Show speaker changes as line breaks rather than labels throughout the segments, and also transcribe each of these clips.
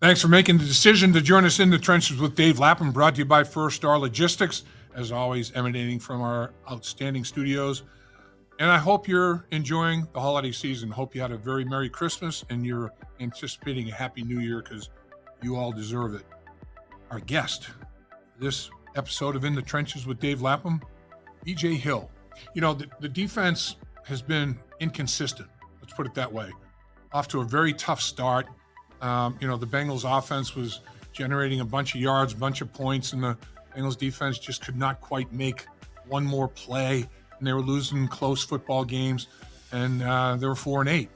Thanks for making the decision to join us in the trenches with Dave Lapham, brought to you by First Star Logistics, as always, emanating from our outstanding studios. And I hope you're enjoying the holiday season. Hope you had a very Merry Christmas and you're anticipating a Happy New Year because you all deserve it. Our guest, this episode of In the Trenches with Dave Lapham, BJ Hill. You know, the defense has been inconsistent. Let's put it that way. Off to a very tough start. The Bengals offense was generating a bunch of yards, a bunch of points, and the Bengals defense just could not quite make one more play. And they were losing close football games, and they were 4-8.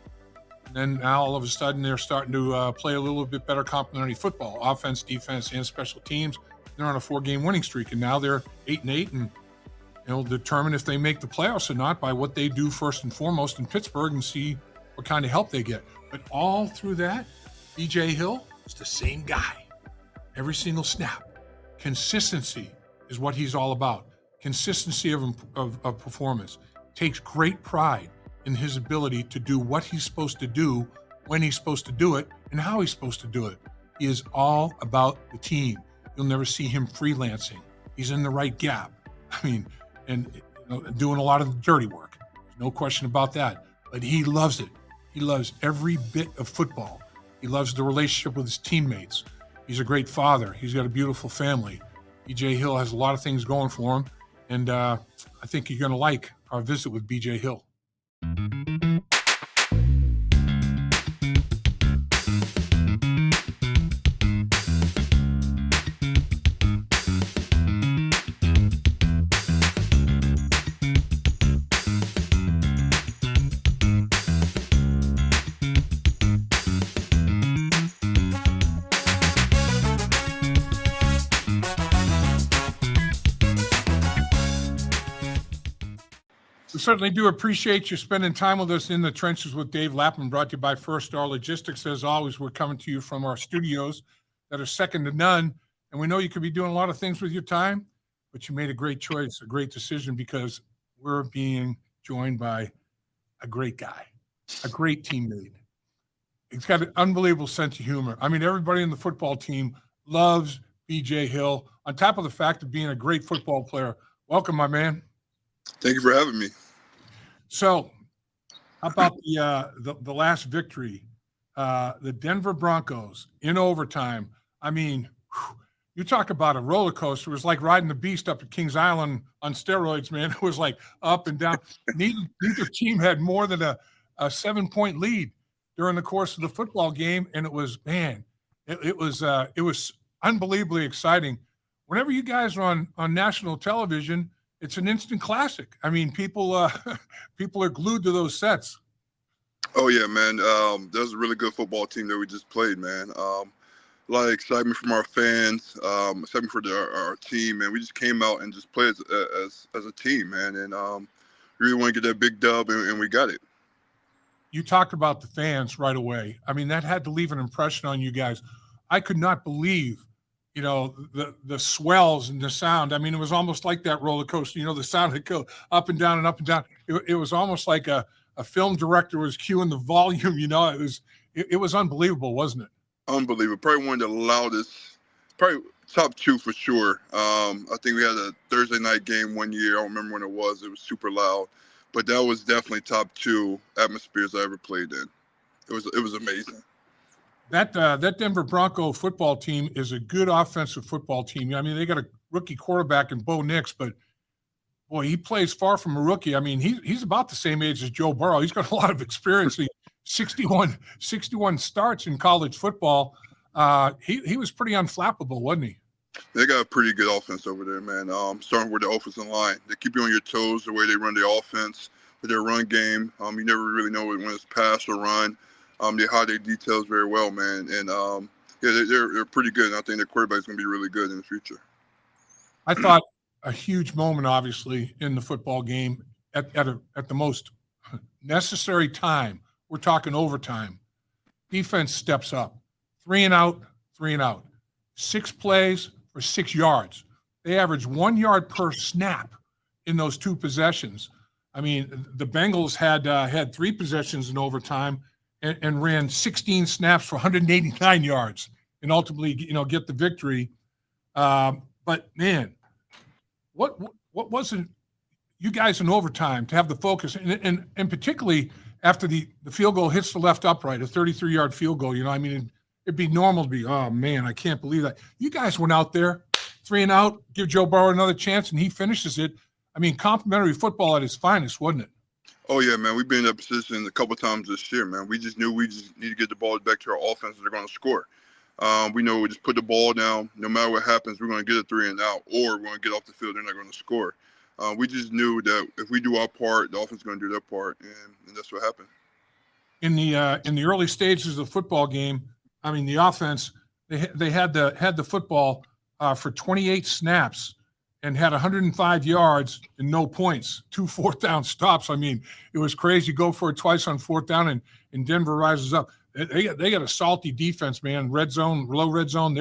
And then now all of a sudden they're starting to play a little bit better complementary football, offense, defense, and special teams. They're on a 4-game winning streak, and now they're 8-8, and they'll determine if they make the playoffs or not by what they do first and foremost in Pittsburgh and see what kind of help they get. But all through that, BJ Hill is the same guy every single snap. Consistency is what he's all about. Consistency of performance. Takes great pride in his ability to do what he's supposed to do, when he's supposed to do it, and how he's supposed to do it. He is all about the team. You'll never see him freelancing. He's in the right gap. Doing a lot of the dirty work. There's no question about that. But he loves it. He loves every bit of football. He loves the relationship with his teammates. He's a great father. He's got a beautiful family. BJ Hill has a lot of things going for him. And I think you're going to like our visit with BJ Hill. We certainly do appreciate you spending time with us in the trenches with Dave Lapham, brought to you by First Star Logistics. As always, we're coming to you from our studios that are second to none. And we know you could be doing a lot of things with your time, but you made a great choice, a great decision, because we're being joined by a great guy, a great teammate. He's got an unbelievable sense of humor. I mean, everybody in the football team loves BJ Hill, on top of the fact of being a great football player. Welcome, my man.
Thank you for having me.
So, how about the last victory, the Denver Broncos in overtime? I mean, you talk about a roller coaster. It was like riding the beast up at Kings Island on steroids, man. It was like up and down. Neither team had more than a 7-point lead during the course of the football game, and it was unbelievably exciting. Whenever you guys are on national television, it's an instant classic. I mean, people are glued to those sets.
Oh, yeah, man. That was a really good football team that we just played, man. A lot of excitement from our fans, excitement for our team, and we just came out and just played as a team, man. And we really want to get that big dub, and we got it.
You talked about the fans right away. I mean, that had to leave an impression on you guys. I could not believe the swells and the sound. I mean, it was almost like that roller coaster. The sound would go up and down and up and down. It was almost like a film director was cueing the volume. It was unbelievable, wasn't it?
Unbelievable. Probably one of the loudest, probably top two for sure. I think we had a Thursday night game one year. I don't remember when it was. It was super loud, but that was definitely top two atmospheres I ever played in. It was amazing.
That Denver Bronco football team is a good offensive football team. I mean, they got a rookie quarterback in Bo Nix, but boy, he plays far from a rookie. I mean, he's about the same age as Joe Burrow. He's got a lot of experience. 61 starts in college football. He was pretty unflappable, wasn't he?
They got a pretty good offense over there, man. Starting with the offensive line, they keep you on your toes the way they run their offense with their run game. You never really know when it's pass or run. They hide their details very well, man. And, they're pretty good. And I think their quarterback's going to be really good in the future.
I thought a huge moment, obviously, in the football game at the most necessary time. We're talking overtime. Defense steps up. 3 and out. 6 plays for 6 yards. They averaged 1 yard per snap in those 2 possessions. I mean, the Bengals had 3 possessions in overtime and ran 16 snaps for 189 yards and ultimately, get the victory. But man, what wasn't you guys in overtime to have the focus and particularly after the field goal hits the left upright, a 33-yard field goal, it'd be normal to be, oh man, I can't believe that. You guys went out there 3 and out, give Joe Burrow another chance, and he finishes it. Complimentary football at its finest, wasn't it?
Oh yeah, man. We've been in that position a couple times this year, man. We just knew we just need to get the ball back to our offense. They're going to score. We know we just put the ball down. No matter what happens, we're going to get a 3 and out, or we're going to get off the field. They're not going to score. We just knew that if we do our part, the offense is going to do their part, and that's what happened.
In the early stages of the football game, the offense they had the football for 28 snaps and had 105 yards and no points, 2 fourth-down stops. It was crazy. Go for it twice on 4th down, and Denver rises up. They got a salty defense, man. Red zone, low red zone.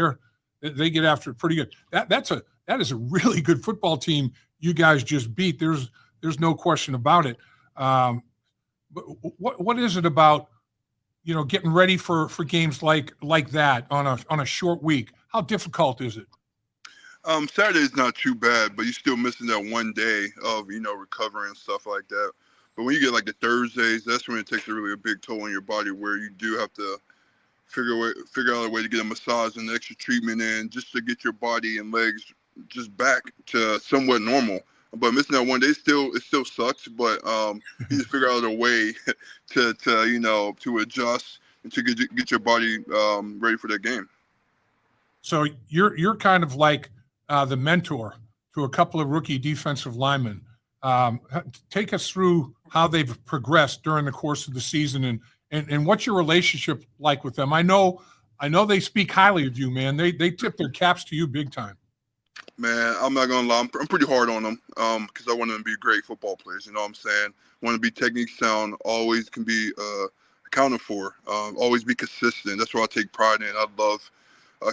They get after it pretty good. That is a really good football team. You guys just beat. There's no question about it. But what is it about getting ready for games like that on a short week? How difficult is it?
Saturday is not too bad, but you're still missing that one day of recovering and stuff like that. But when you get like the Thursdays, that's when it takes a big toll on your body, where you do have to figure out a way to get a massage and extra treatment in, just to get your body and legs just back to somewhat normal. But missing that one day it still sucks. But you just figure out a way to adjust and to get your body ready for that game.
So you're kind of like the mentor to a couple of rookie defensive linemen. Take us through how they've progressed during the course of the season, and what's your relationship like with them? I know they speak highly of you, man. They tip their caps to you big time.
Man, I'm not gonna lie. I'm pretty hard on them because I want them to be great football players. You know what I'm saying? Want to be technique sound. Always can be accounted for. Always be consistent. That's what I take pride in. I love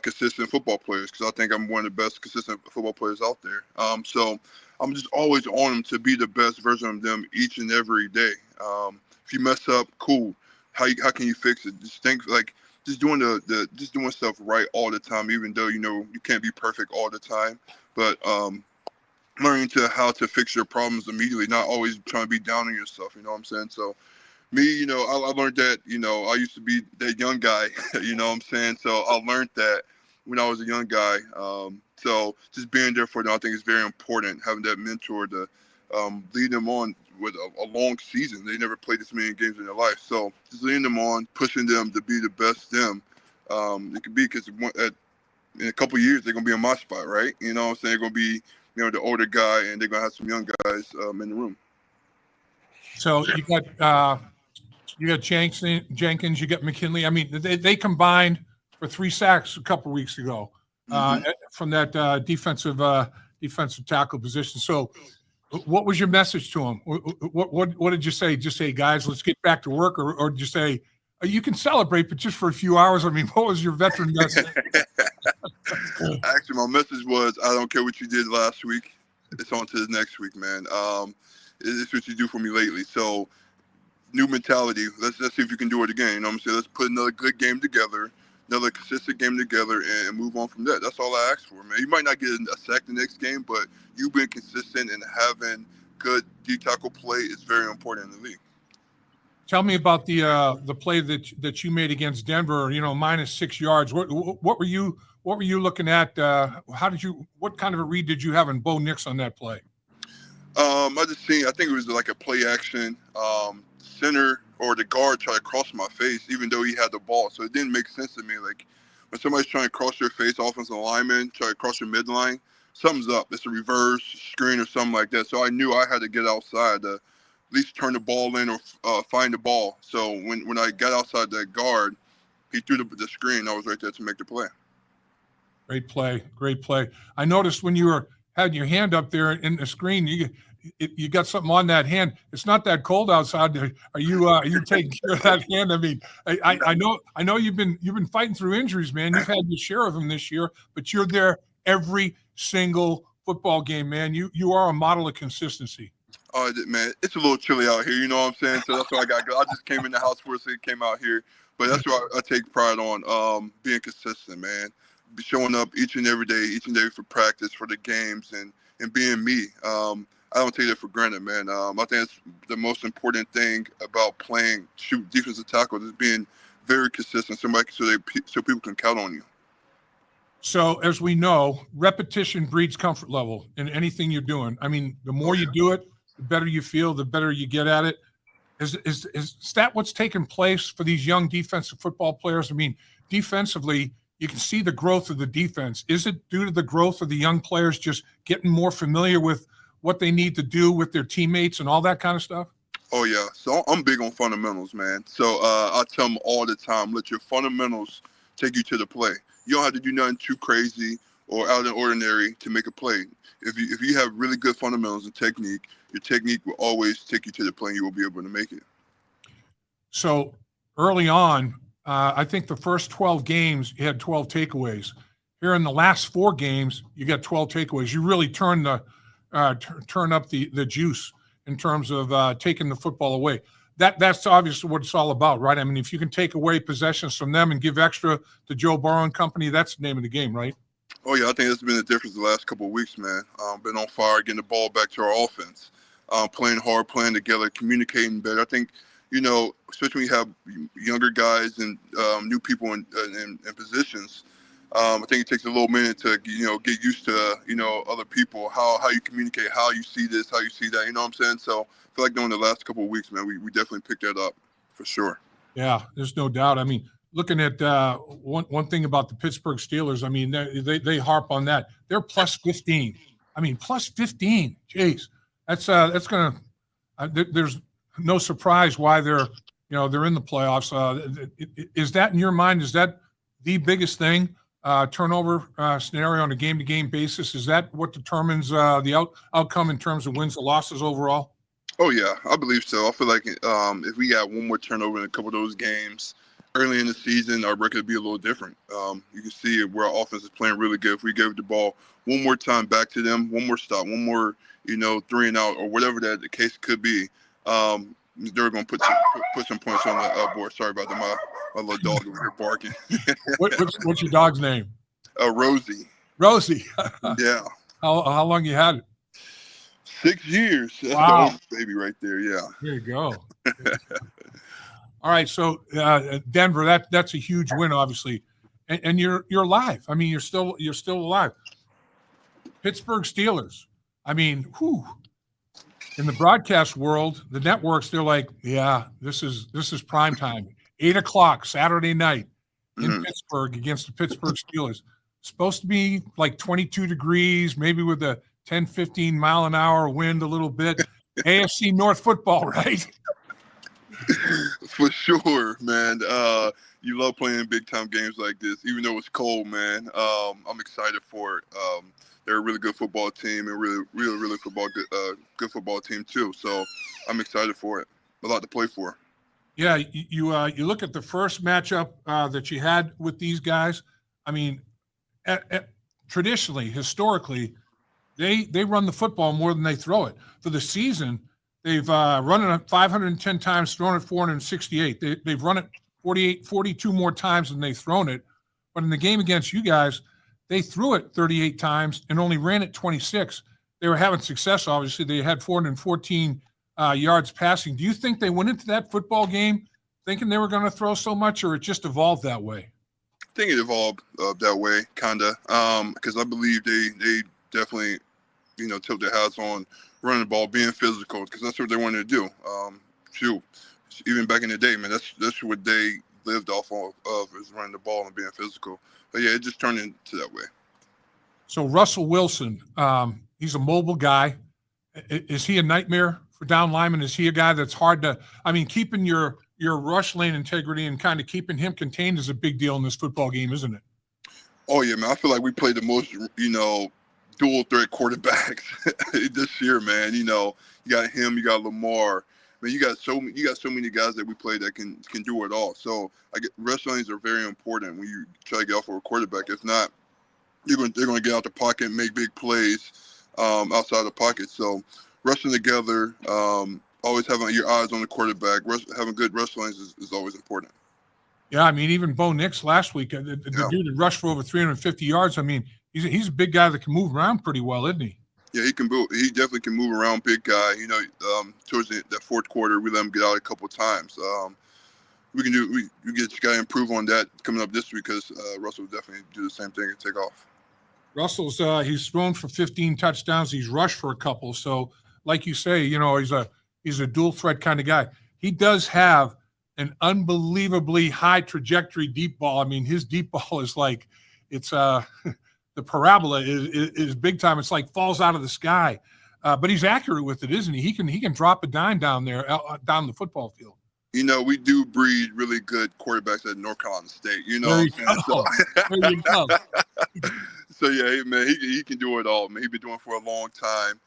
consistent football players because I think I'm one of the best consistent football players out there. So I'm just always on them to be the best version of them each and every day. If you mess up, cool. How can you fix it? Just think like just doing just doing stuff right all the time, even though you can't be perfect all the time. But learning how to fix your problems immediately, not always trying to be down on yourself. You know what I'm saying? So me, I learned that, I used to be that young guy, you know what I'm saying? So I learned that when I was a young guy. So just being there for them, I think is very important, having that mentor to lead them on with a long season. They never played this many games in their life. So just leading them on, pushing them to be the best them it could be, because in a couple of years, they're going to be in my spot, right? You know what I'm saying? They're going to be, the older guy, and they're going to have some young guys in the room.
So you got Jenkins, you got McKinley. They combined for 3 sacks a couple of weeks ago from that defensive tackle position. So what was your message to them? What did you say? Just say, guys, let's get back to work, or did you say, you can celebrate, but just for a few hours? What was your veteran message?
Actually, my message was, I don't care what you did last week. It's on to the next week, man. It's what you do for me lately. So new mentality. Let's see if you can do it again. You know what I'm saying? Let's put another good game together, another consistent game together, and move on from that. That's all I ask for, man. You might not get a sack the next game, but you being consistent and having good D-tackle play is very important in the league.
Tell me about the play that you made against Denver. Minus 6 yards. What were you looking at? What kind of a read did you have in Bo Nix on that play?
I think it was like a play action. Center or the guard tried to cross my face, even though he had the ball. So it didn't make sense to me. Like when somebody's trying to cross your face, offensive lineman, try to cross your midline, something's up. It's a reverse screen or something like that. So I knew I had to get outside to at least turn the ball in or find the ball. So when I got outside that guard, he threw the screen. I was right there to make the play. Great
play. I noticed when you had your hand up there in the screen, you got something on that hand. It's not that cold outside. Are you taking care of that hand? I know you've been fighting through injuries, man. You've had your share of them this year, but you're there every single football game, man. You are a model of consistency.
Oh, man, it's a little chilly out here. You know what I'm saying? So that's why I got to go. I just came in the house for a second, came out here. But that's what I take pride on, being consistent, man. Showing up each and every day for practice, for the games, and being me. I don't take that for granted, man. I think that's the most important thing about playing defensive tackle is being very consistent, so people can count on you.
So as we know, repetition breeds comfort level in anything you're doing. I mean, the more you do it, the better you feel, the better you get at it. Is that what's taken place for these young defensive football players? I mean, defensively, you can see the growth of the defense. Is it due to the growth of the young players just getting more familiar with what they need to do with their teammates and all that kind of stuff?
Oh, yeah. So I'm big on fundamentals, man. So I tell them all the time, let your fundamentals take you to the play. You don't have to do nothing too crazy or out of the ordinary to make a play. If you have really good fundamentals and technique, your technique will always take you to the play and you will be able to make it.
So early on, I think the first 12 games, you had 12 takeaways. Here in the last 4 games, you got 12 takeaways. You really turn up the juice in terms of taking the football away. That's obviously what it's all about, right? I mean, if you can take away possessions from them and give extra to Joe Burrow and company, that's the name of the game, right?
Oh, yeah, I think that's been the difference the last couple of weeks, man. Been on fire, getting the ball back to our offense, playing hard, playing together, communicating better. I think, especially when you have younger guys and new people in positions, I think it takes a little minute to, get used to, other people, how you communicate, how you see this, how you see that, you know what I'm saying? So I feel like during the last couple of weeks, man, we definitely picked that up for sure.
Yeah, there's no doubt. I mean, looking at one thing about the Pittsburgh Steelers, I mean, they harp on that. They're plus 15. I mean, plus 15. Jeez, that's going to. There's no surprise why they're in the playoffs. Is that in your mind? Is that the biggest thing? Turnover scenario on a game-to-game basis. Is that what determines the outcome in terms of wins or losses overall?
Oh, yeah, I believe so. I feel like if we got one more turnover in a couple of those games early in the season, our record would be a little different. You can see where our offense is playing really good. If we gave the ball one more time back to them, one more stop, one more, 3 and out, or whatever that the case could be, they're going to put some points on the board. Sorry about that. My little dog over here barking.
What's your dog's name?
Rosie.
Rosie.
Yeah.
How long you had it?
6 years. That's
Wow.
the oldest baby right there. Yeah.
There you go. All right. So Denver, that's a huge win, obviously, and you're alive. I mean, you're still alive. Pittsburgh Steelers. I mean, whew. In the broadcast world, the networks, they're like, yeah, this is prime time. 8:00 Saturday night in Pittsburgh against the Pittsburgh Steelers. Supposed to be like 22 degrees, maybe with a 10, 15 mile an hour wind a little bit. AFC North football, right?
For sure, man. You love playing big time games like this, even though it's cold, man. I'm excited for it. They're a really good football team and really good football team too. So I'm excited for it. A lot to play for.
Yeah, you look at the first matchup that you had with these guys. I mean, traditionally, historically, they run the football more than they throw it. For the season, they've run it 510 times, thrown it 468. They've run it 42 more times than they've thrown it. But in the game against you guys, they threw it 38 times and only ran it 26. They were having success, obviously. They had 414 yards passing. Do you think they went into that football game thinking they were going to throw so much, or it just evolved that way?
I think it evolved that way, kind of, because I believe they definitely, tilt their hats on running the ball, being physical, because that's what they wanted to do. Even back in the day, man, that's what they lived off of is running the ball and being physical. But yeah, it just turned into that way.
So Russell Wilson, he's a mobile guy. Is he a nightmare for down linemen? Is he a guy that's hard to – I mean, keeping your rush lane integrity and kind of keeping him contained is a big deal in this football game, isn't it?
Oh, yeah, man. I feel like we played the most, dual threat quarterbacks this year, man. You got him, you got Lamar. I mean, you got so many guys that we play that can do it all. So rush lanes are very important when you try to get off of a quarterback. If not, they're going to get out the pocket and make big plays outside the pocket. So rushing together, always having your eyes on the quarterback, having good rush lanes is always important.
Yeah, I mean, even Bo Nix last week, the dude that rushed for over 350 yards. I mean, he's a big guy that can move around pretty well, isn't he?
Yeah, he can move. He definitely can move around, big guy. Towards that fourth quarter, we let him get out a couple of times. We just got to improve on that coming up this week because Russell will definitely do the same thing and take off.
Russell's he's thrown for 15 touchdowns. He's rushed for a couple. So, like you say, he's a dual threat kind of guy. He does have an unbelievably high trajectory deep ball. I mean, his deep ball is like it's the parabola is big time. It's like falls out of the sky. But he's accurate with it, isn't he? He can drop a dime down there down the football field.
We do breed really good quarterbacks at North Carolina State.
There you go.
So yeah, man, he can do it all. Man, he's been doing it for a long time.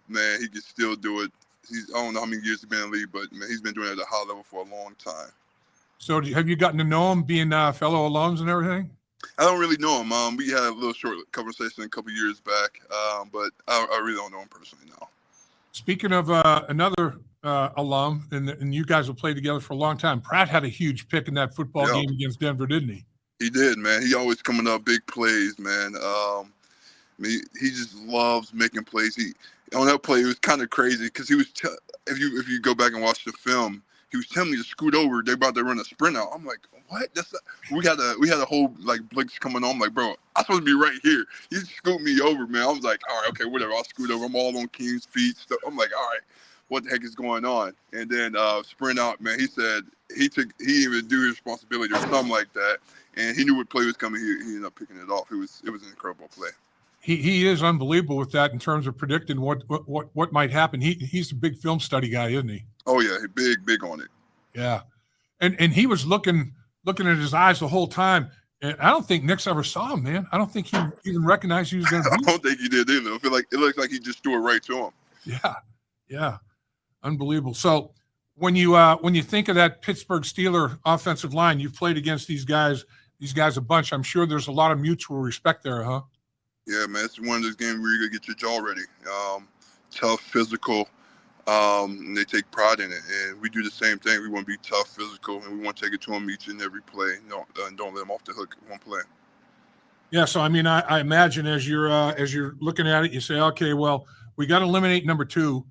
Man, he can still do it. I don't know how many years he's been in the league, but man, he's been doing it at a high level for a long time.
So have you gotten to know him, being fellow alums and everything?
I don't really know him. We had a little short conversation a couple years back, but I really don't know him personally now.
Speaking of another alum, and you guys have played together for a long time, Pratt had a huge pick in that football game against Denver, didn't he?
He did, man. He always coming up big plays, man. He just loves making plays. On that play, it was kind of crazy because he was if you go back and watch the film, he was telling me to scoot over. They're about to run a sprint out. I'm like, what? We had a whole like blitz coming on. I'm like, bro, I'm supposed to be right here. He scoot me over, man. I was like, all right, okay, whatever. I'll scoot over. I'm all on King's feet. So I'm like, all right, what the heck is going on? And then sprint out, man. He said he even do his responsibility or something like that. And he knew what play was coming. He ended up picking it off. It was an incredible play.
He is unbelievable with that in terms of predicting what might happen. He's a big film study guy, isn't he?
Oh yeah, he's big on it.
Yeah, and he was looking at his eyes the whole time. And I don't think Nix ever saw him, man. I don't think he even recognized he was going to be.
I don't think he did either. I feel like it looks like he just threw it right to him.
Yeah, unbelievable. So when you think of that Pittsburgh Steelers offensive line, you've played against these guys a bunch. I'm sure there's a lot of mutual respect there, huh?
Yeah, man. It's one of those games where you're going to get your jaw ready. Tough, physical, and they take pride in it. And we do the same thing. We want to be tough, physical, and we want to take it to them each and every play. Don't let them off the hook one play.
Yeah, so I mean, I imagine as you're looking at it, you say, okay, well, we got to eliminate number 2.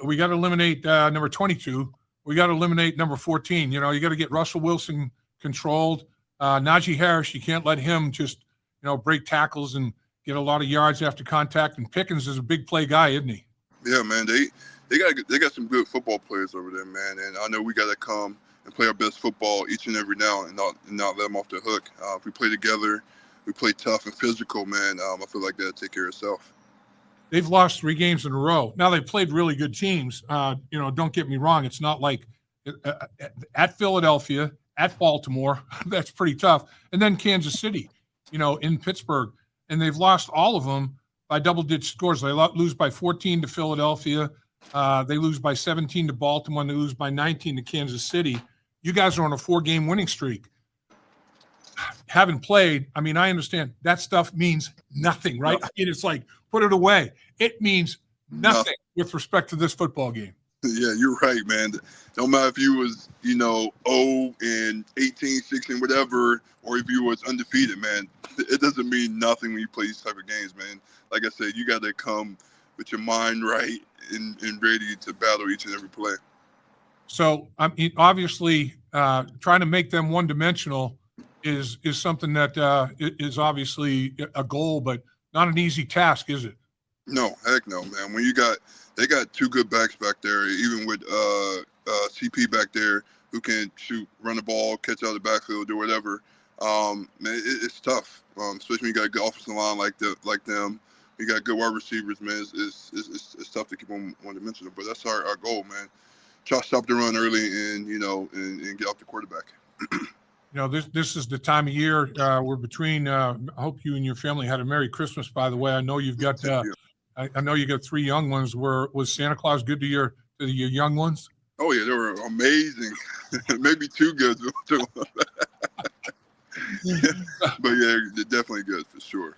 We got to eliminate number 22. We got to eliminate number 14. You got to get Russell Wilson controlled. Najee Harris, you can't let him just, break tackles and get a lot of yards after contact. And Pickens is a big play guy, isn't he?
Yeah, man. They got some good football players over there, man. And I know we got to come and play our best football each and every now and not let them off the hook. If we play together, we play tough and physical, man. I feel like that'll take care of itself.
They've lost 3 games in a row. Now, they played really good teams. Don't get me wrong. It's not like at Philadelphia, at Baltimore, that's pretty tough. And then Kansas City, in Pittsburgh. And they've lost all of them by double-digit scores. They lose by 14 to Philadelphia. They lose by 17 to Baltimore. And they lose by 19 to Kansas City. You guys are on a 4-game winning streak. Haven't played. I mean, I understand that stuff means nothing, right? I mean, it's like, put it away. It means nothing with respect to this football game.
Yeah, you're right, man. No matter if you was, 0 and 18, 16, whatever, or if you was undefeated, man, it doesn't mean nothing when you play these type of games, man. Like I said, you got to come with your mind right and ready to battle each and every play.
So, I mean, obviously, trying to make them one-dimensional is something that is obviously a goal, but not an easy task, is it?
No, heck no, man. When they got 2 good backs back there, even with CP back there who can run the ball, catch out of the backfield, do whatever. Man, it's tough, especially when you got a good offensive line like them. You got good wide receivers, man. It's tough to keep them one-dimensional, but that's our goal, man. Try to stop the run early and and get off the quarterback.
This is the time of year we're between. I hope you and your family had a Merry Christmas. By the way, I know you've got. I know you got 3 young ones. Was Santa Claus good to your young ones?
Oh yeah, they were amazing. Maybe too good. But yeah, they're definitely good for sure.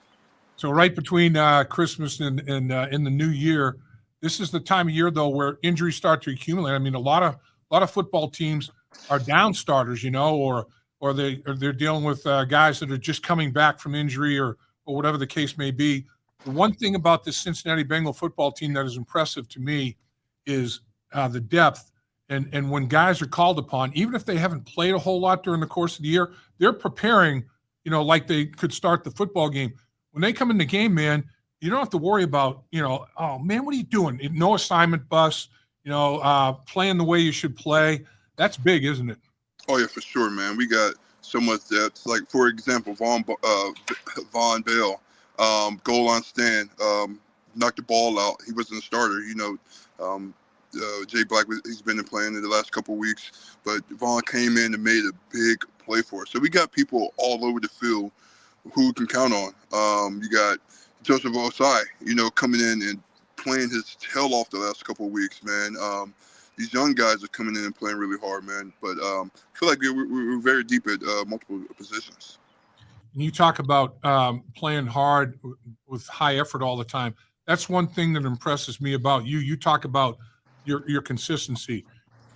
So right between Christmas and in the new year, this is the time of year though where injuries start to accumulate. I mean, a lot of football teams are down starters, or or they're dealing with guys that are just coming back from injury or whatever the case may be. The one thing about this Cincinnati Bengal football team that is impressive to me is the depth. And when guys are called upon, even if they haven't played a whole lot during the course of the year, they're preparing, like they could start the football game. When they come in the game, man, you don't have to worry about, oh, man, what are you doing? No assignment bus, playing the way you should play. That's big, isn't it?
Oh, yeah, for sure, man. We got so much depth. Like, for example, Von Bell, goal line stand, knocked the ball out. He wasn't a starter, Jay Black, he's been playing in the last couple of weeks, but Vaughn came in and made a big play for us. So we got people all over the field who we can count on. You got Joseph Osai, coming in and playing his tail off the last couple of weeks, man. These young guys are coming in and playing really hard, man. But I feel like we're very deep at multiple positions.
And you talk about playing hard with high effort all the time. That's one thing that impresses me about you. You talk about your consistency,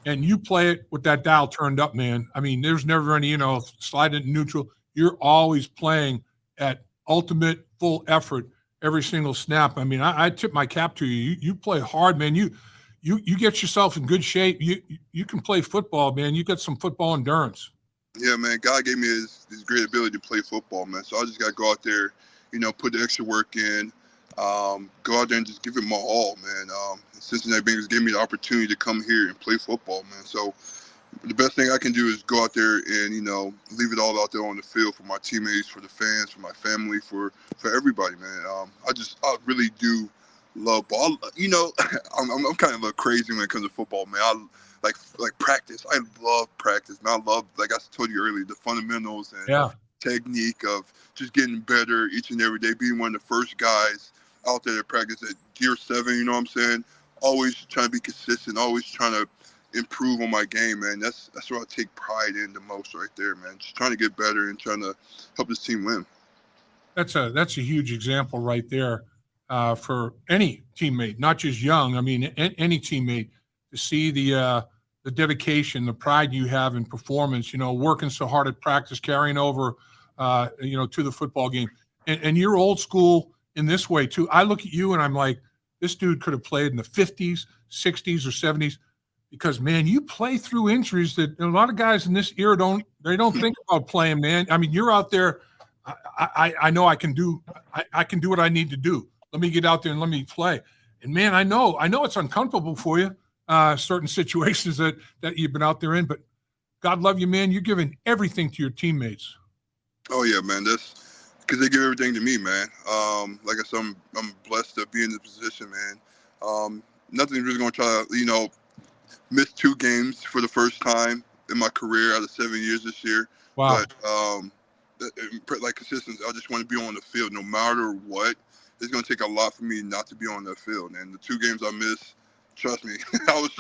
and you play it with that dial turned up, man. I mean, there's never any, slide into neutral. You're always playing at ultimate full effort every single snap. I mean, I tip my cap to you. You play hard, man. You get yourself in good shape. You can play football, man. You got some football endurance.
Yeah, man. God gave me his great ability to play football, man. So I just got to go out there, put the extra work in, go out there and just give it my all, man. Cincinnati Bengals gave me the opportunity to come here and play football, man. So the best thing I can do is go out there and, leave it all out there on the field for my teammates, for the fans, for my family, for everybody, man. I really do love ball. I'm kind of a little crazy when it comes to football, man. I like practice. I love practice, man. I love, like I told you earlier, the fundamentals and technique of just getting better each and every day, being one of the first guys out there to practice at gear 7, you know what I'm saying? Always trying to be consistent, always trying to improve on my game, man. That's what I take pride in the most right there, man. Just trying to get better and trying to help this team win.
That's a huge example right there for any teammate, not just young. I mean, any teammate, to see the dedication, the pride you have in performance, working so hard at practice, carrying over, to the football game. And you're old school in this way too. I look at you and I'm like, this dude could have played in the 50s, 60s, or 70s, because, man, you play through injuries that a lot of guys in this era don't think about playing, man. I mean, you're out there. I know I can do what I need to do. Let me get out there and let me play. And, man, I know it's uncomfortable for you, certain situations that you've been out there in, but God love you, man. You're giving everything to your teammates.
Oh, yeah, man. That's because they give everything to me, man. Like I said, I'm blessed to be in this position, man. Nothing's really going to try to, miss 2 games for the first time in my career out of 7 years this year.
Wow.
But like consistency, I just want to be on the field no matter what. It's going to take a lot for me not to be on that field. And the 2 games I missed, trust me, I was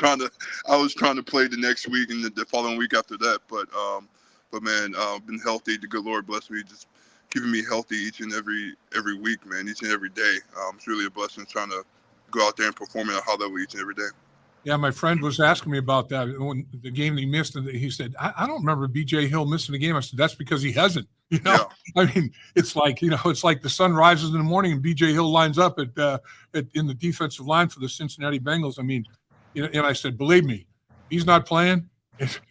trying to play the next week and the following week after that. But man, I've been healthy. The good Lord bless me, just keeping me healthy each and every week, man, each and every day. It's really a blessing trying to go out there and perform at a high level each and every day.
Yeah, my friend was asking me about that when the game that he missed, and he said, I don't remember B.J. Hill missing a game. I said, that's because he hasn't.
Yeah.
I mean, it's like the sun rises in the morning and B.J. Hill lines up in the defensive line for the Cincinnati Bengals. I mean, and I said, believe me, he's not playing.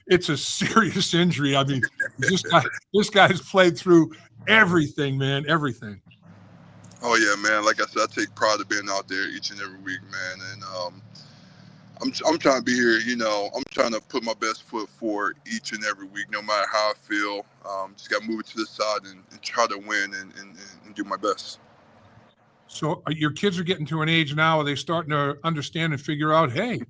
It's a serious injury. I mean, this guy's played through everything, man, everything.
Oh yeah, man. Like I said, I take pride of being out there each and every week, man. And I'm trying to be here, I'm trying to put my best foot forward each and every week, no matter how I feel. Just got to move it to the side and try to win and do my best.
So your kids are getting to an age now where they're starting to understand and figure out, hey,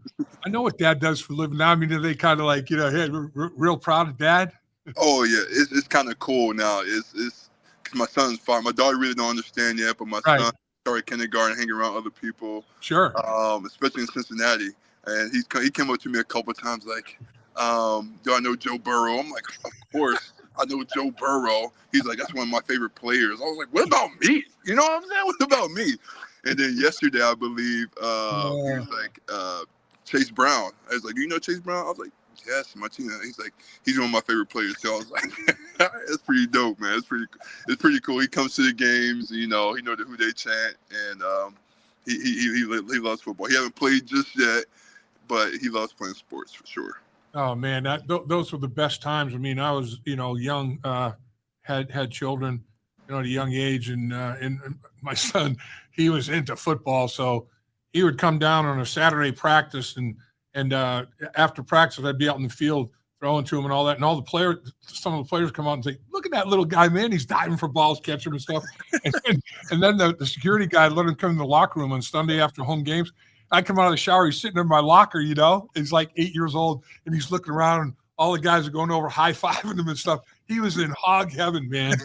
I know what Dad does for a living now. I mean, are they kind of like, hey, we're real proud of Dad?
Oh, yeah. It's kind of cool now. It's because my son's 5. My daughter really don't understand yet, but my son started kindergarten, hanging around other people.
Sure.
Especially in Cincinnati. And he came up to me a couple of times like, do I know Joe Burrow? I'm like, of course I know Joe Burrow. He's like, that's one of my favorite players. I was like, what about me? You know what I'm saying? What about me? And then yesterday, I believe, he was like, Chase Brown. I was like, you know Chase Brown? I was like, yes, Martina. He's like, he's one of my favorite players. So I was like, it's pretty dope, man. It's pretty cool. He comes to the games, you know, he knows who they chant, and he loves football. He hasn't played just yet, but he loves playing sports for sure.
Oh man, those were the best times. I mean, I was, you know, young, had children, you know, at a young age, and my son, he was into football, so he would come down on a Saturday practice, and after practice, I'd be out in the field throwing to him and all that, and some of the players come out and say, "Look at that little guy, man! He's diving for balls, catching them and stuff." And then the security guy let him come in the locker room on Sunday after home games. I come out of the shower, he's sitting in my locker, you know, he's like 8 years old, and he's looking around, and all the guys are going over high-fiving him and stuff. He was in hog heaven, man.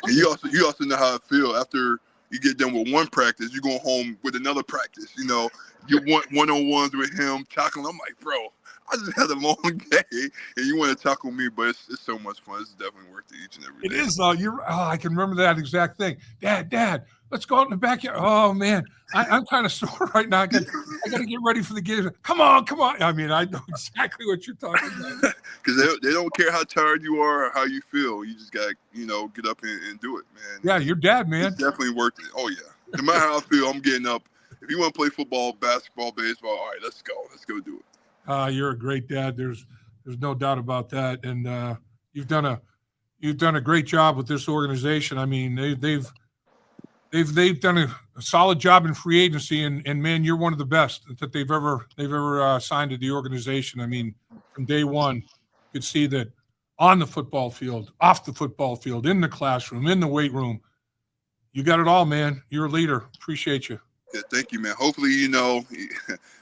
And you also know how I feel after you get done with one practice, you go home with another practice. You know, you want one-on-ones with him, tackling. I'm like, bro, I just had a long day, and you want to tackle me, but it's so much fun. It's definitely worth it each and every day.
It is. I can remember that exact thing. Dad, let's go out in the backyard. Oh man, I'm kind of sore right now. I got to get ready for the game. Come on. I mean, I know exactly what you're talking about.
Because they don't care how tired you are or how you feel. You just got to, you know, get up and do it, man.
Yeah, your dad, man.
It's definitely worth it. Oh yeah. No matter how I feel, I'm getting up. If you want to play football, basketball, baseball, all right, let's go. Let's go do it.
You're a great dad. There's no doubt about that, and you've done a great job with this organization. I mean, they've done a solid job in free agency, and man, you're one of the best that they've ever signed to the organization. I mean, from day one, you could see that on the football field, off the football field, in the classroom, in the weight room, you got it all, man. You're a leader. Appreciate you.
Yeah, thank you, man. Hopefully, you know,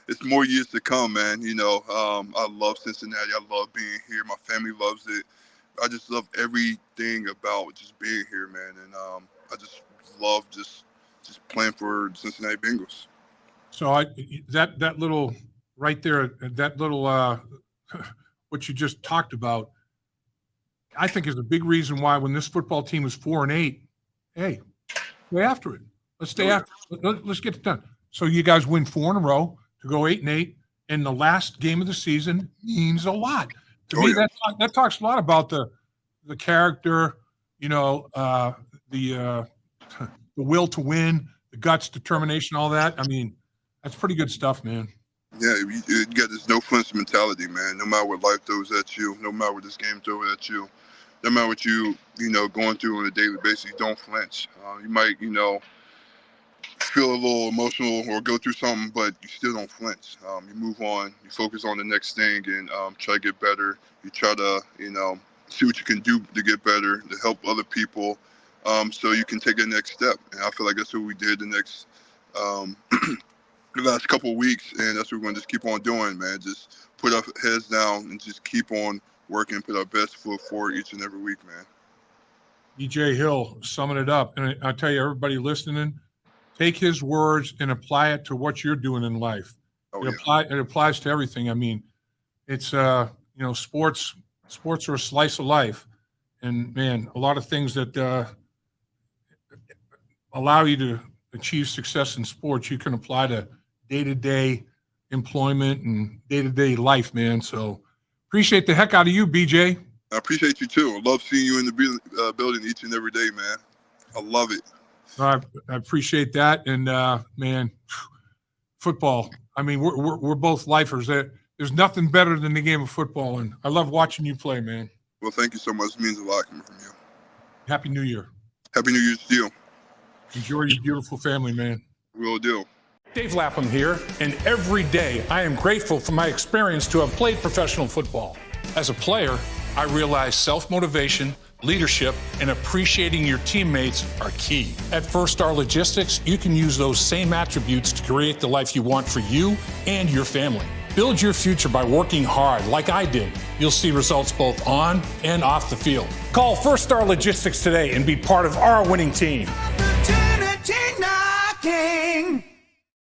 it's more years to come, man. You know, I love Cincinnati. I love being here. My family loves it. I just love everything about just being here, man. And I just love just playing for the Cincinnati Bengals.
So that little right there, that little what you just talked about, I think is a big reason why when this football team was 4-8, hey, stay after it. Let's stay after. Let's get it done. So you guys win 4 in a row to go 8-8, and the last game of the season means a lot to me.
Yeah.
That talks a lot about the character, you know, the will to win, the guts, determination, all that. I mean, that's pretty good stuff, man.
Yeah, you got this no flinch mentality, man. No matter what life throws at you, no matter what this game throws at you, no matter what you know going through on a daily basis, you don't flinch. You might, you know, feel a little emotional or go through something, but you still don't flinch. You move on, you focus on the next thing, and try to get better. You try to, you know, see what you can do to get better, to help other people, so you can take a next step. And I feel like that's what we did the last couple of weeks, and that's what we're going to just keep on doing, man. Just put our heads down and just keep on working, put our best foot forward each and every week, man.
E.J. Hill summing it up. And I tell you, everybody listening, take his words and apply it to what you're doing in life. It applies to everything. I mean, it's, you know, sports are a slice of life. And, man, a lot of things that allow you to achieve success in sports, you can apply to day-to-day employment and day-to-day life, man. So appreciate the heck out of you, BJ.
I appreciate you, too. I love seeing you in the building each and every day, man. I love it.
I appreciate that. And, man, football, I mean, we're both lifers. There's nothing better than the game of football, and I love watching you play, man.
Well, thank you so much. It means a lot coming from you.
Happy New Year.
Happy New Year to you.
Enjoy your beautiful family, man.
Will do.
Dave Lapham here, and every day I am grateful for my experience to have played professional football. As a player, I realized self-motivation, leadership, and appreciating your teammates are key. At First Star Logistics, you can use those same attributes to create the life you want for you and your family. Build your future by working hard like I did. You'll see results both on and off the field. Call First Star Logistics today and be part of our winning team.
Opportunity knocking.